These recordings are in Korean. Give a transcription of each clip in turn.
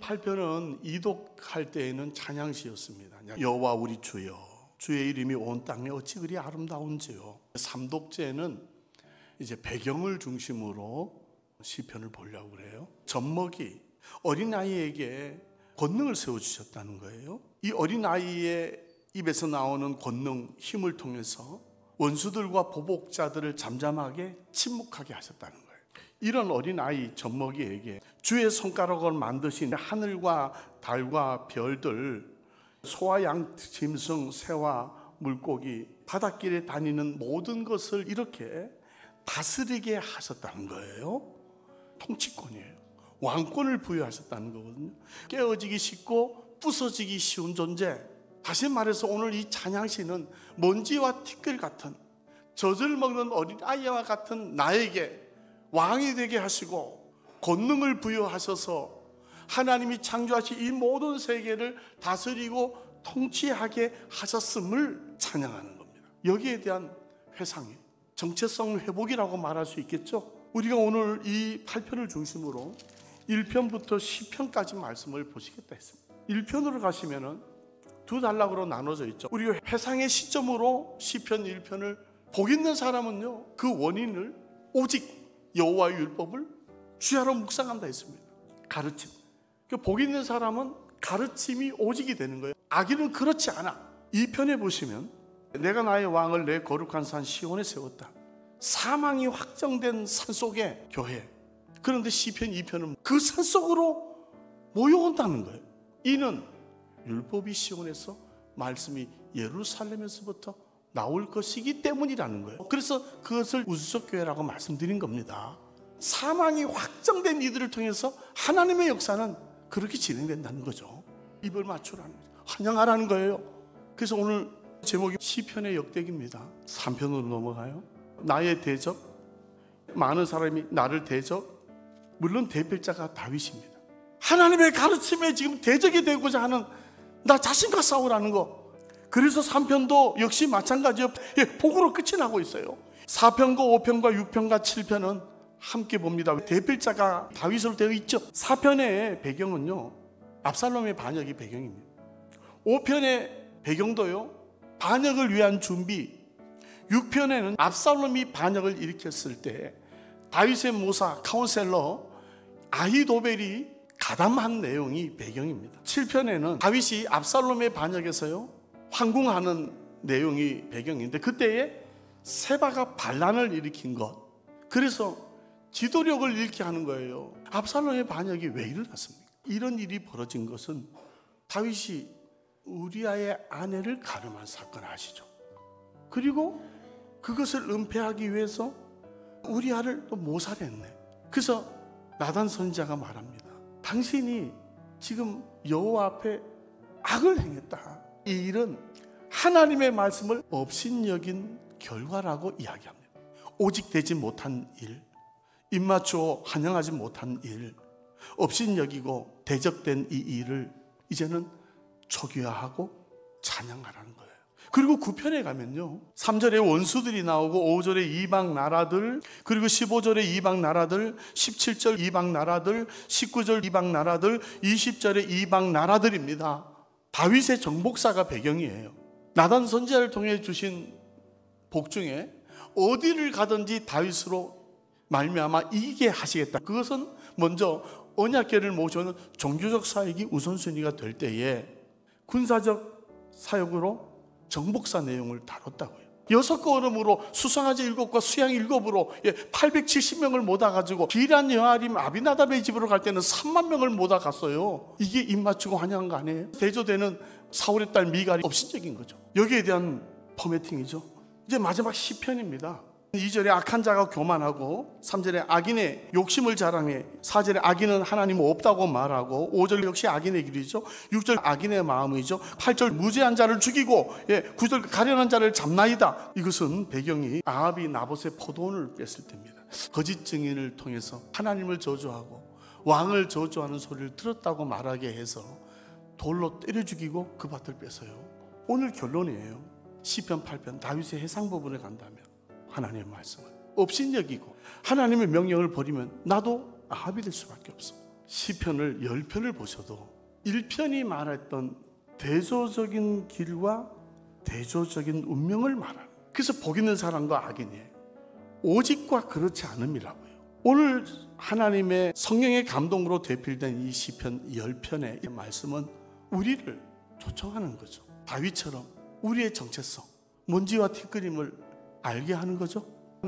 8편은 이독할 때에는 찬양시였습니다. 여호와 우리 주여, 주의 이름이 온 땅에 어찌 그리 아름다운지요. 3독제는 이제 배경을 중심으로 시편을 보려고 그래요. 젖먹이 어린아이에게 권능을 세워주셨다는 거예요. 이 어린아이의 입에서 나오는 권능, 힘을 통해서 원수들과 보복자들을 잠잠하게 침묵하게 하셨다는 거예요. 이런 어린아이 젖먹이에게 주의 손가락을 만드신 하늘과 달과 별들, 소와 양, 짐승, 새와 물고기, 바닷길에 다니는 모든 것을 이렇게 다스리게 하셨다는 거예요. 통치권이에요. 왕권을 부여하셨다는 거거든요. 깨어지기 쉽고 부서지기 쉬운 존재. 다시 말해서 오늘 이 찬양시는 먼지와 티끌 같은 젖을 먹는 어린아이와 같은 나에게 왕이 되게 하시고 권능을 부여하셔서 하나님이 창조하신 이 모든 세계를 다스리고 통치하게 하셨음을 찬양하는 겁니다. 여기에 대한 회상이에요. 정체성 회복이라고 말할 수 있겠죠. 우리가 오늘 이 8편을 중심으로 1편부터 10편까지 말씀을 보시겠다 했습니다. 1편으로 가시면은 두 단락으로 나눠져 있죠. 우리가 회상의 시점으로 시편 1편을 복 있는 사람은요, 그 원인을 오직 여호와의 율법을 주야로 묵상한다 했습니다. 가르침. 복 있는 사람은 가르침이 오직이 되는 거예요. 악인은 그렇지 않아. 2편에 보시면 내가 나의 왕을 내 거룩한 산 시온에 세웠다. 사망이 확정된 산속의 교회. 그런데 시편 2편은 그 산속으로 모여온다는 거예요. 이는 율법이 시온에서 말씀이 예루살렘에서부터 나올 것이기 때문이라는 거예요. 그래서 그것을 우주적 교회라고 말씀드린 겁니다. 사망이 확정된 이들을 통해서 하나님의 역사는 그렇게 진행된다는 거죠. 입을 맞추라는 거죠. 환영하라는 거예요. 그래서 오늘 제목이 시편의 역대기입니다. 3편으로 넘어가요. 나의 대적, 많은 사람이 나를 대적. 물론 대필자가 다윗입니다. 하나님의 가르침에 지금 대적이 되고자 하는 나 자신과 싸우라는 거. 그래서 3편도 역시 마찬가지요. 복으로 끝이 나고 있어요. 4편과 5편과 6편과 7편은 함께 봅니다. 대필자가 다윗으로 되어 있죠. 4편의 배경은요, 압살롬의 반역이 배경입니다. 5편의 배경도요, 반역을 위한 준비. 6편에는 압살롬이 반역을 일으켰을 때 다윗의 모사, 카운셀러 아히도벨이 가담한 내용이 배경입니다. 7편에는 다윗이 압살롬의 반역에서요 황궁하는 내용이 배경인데, 그때에 세바가 반란을 일으킨 것, 그래서 지도력을 잃게 하는 거예요. 압살롬의 반역이 왜 일어났습니까? 이런 일이 벌어진 것은 다윗이 우리아의 아내를 가늠한 사건 아시죠? 그리고 그것을 은폐하기 위해서 우리아를 또 모살했네. 그래서 나단 선지자가 말합니다. 당신이 지금 여호와 앞에 악을 행했다. 이 일은 하나님의 말씀을 업신여긴 결과라고 이야기합니다. 오직 되지 못한 일, 입맞추어 환영하지 못한 일, 업신여기고 대적된 이 일을 이제는 초기화하고 찬양하라는 거예요. 그리고 9편에 가면요, 3절에 원수들이 나오고 5절에 이방 나라들, 그리고 15절에 이방 나라들, 17절 이방 나라들, 19절 이방 나라들, 20절에 이방 나라들입니다. 다윗의 정복사가 배경이에요. 나단 선지자를 통해 주신 복 중에 어디를 가든지 다윗으로 말미암아 이기게 하시겠다. 그것은 먼저 언약궤를 모셔오는 종교적 사역이 우선순위가 될 때에 군사적 사역으로 정복사 내용을 다뤘다고요. 6걸음으로 수송아지 7과 수양 7으로 870명을 모아가지고 기란 여아림 아비나답의 집으로 갈 때는 3만 명을 모아갔어요. 이게 입맞추고 환영한 거 아니에요? 대조되는 사울의 딸 미갈이 업신적인 거죠. 여기에 대한 포매팅이죠. 이제 마지막 시편입니다. 2절에 악한 자가 교만하고, 3절에 악인의 욕심을 자랑해, 4절에 악인은 하나님 없다고 말하고, 5절 역시 악인의 길이죠. 6절 악인의 마음이죠. 8절 무죄한 자를 죽이고, 9절 가련한 자를 잡나이다. 이것은 배경이 아합이 나봇의 포도원을 뺐을 때입니다. 거짓 증인을 통해서 하나님을 저주하고 왕을 저주하는 소리를 들었다고 말하게 해서 돌로 때려 죽이고 그 밭을 뺏어요. 오늘 결론이에요. 시편 8편 다윗의 해상 부분에 간다면 하나님의 말씀을 업신여기고 하나님의 명령을 버리면 나도 아합이 될 수밖에 없어. 시편을 10편을 보셔도 1편이 말했던 대조적인 길과 대조적인 운명을 말하는, 그래서 복 있는 사람과 악인이에요. 오직과 그렇지 않음이라고요. 오늘 하나님의 성령의 감동으로 되필된 이 시편 10편의 이 말씀은 우리를 초청하는 거죠. 다윗처럼 우리의 정체성, 먼지와 티끌임을 알게 하는 거죠.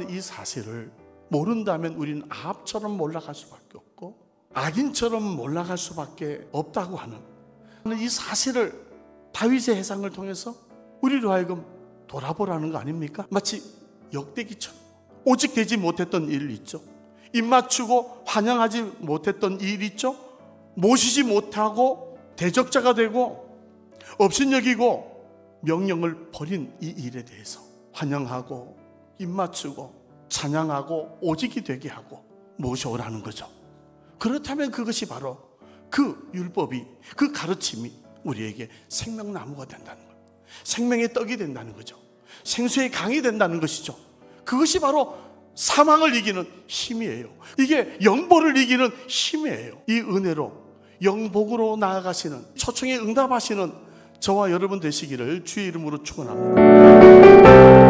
이 사실을 모른다면 우리는 아합처럼 몰락할 수밖에 없고 악인처럼 몰락할 수밖에 없다고 하는 이 사실을 다윗의 해상을 통해서 우리로 하여금 돌아보라는 거 아닙니까? 마치 역대기처럼 오직 되지 못했던 일 있죠. 입맞추고 환영하지 못했던 일 있죠. 모시지 못하고 대적자가 되고 업신여기고 명령을 버린 이 일에 대해서 환영하고 입맞추고 찬양하고 오직이 되게 하고 모셔오라는 거죠. 그렇다면 그것이 바로 그 율법이, 그 가르침이 우리에게 생명나무가 된다는 거예요. 생명의 떡이 된다는 거죠. 생수의 강이 된다는 것이죠. 그것이 바로 사망을 이기는 힘이에요. 이게 영보를 이기는 힘이에요. 이 은혜로 영복으로 나아가시는, 초청에 응답하시는 저와 여러분 되시기를 주의 이름으로 축원합니다.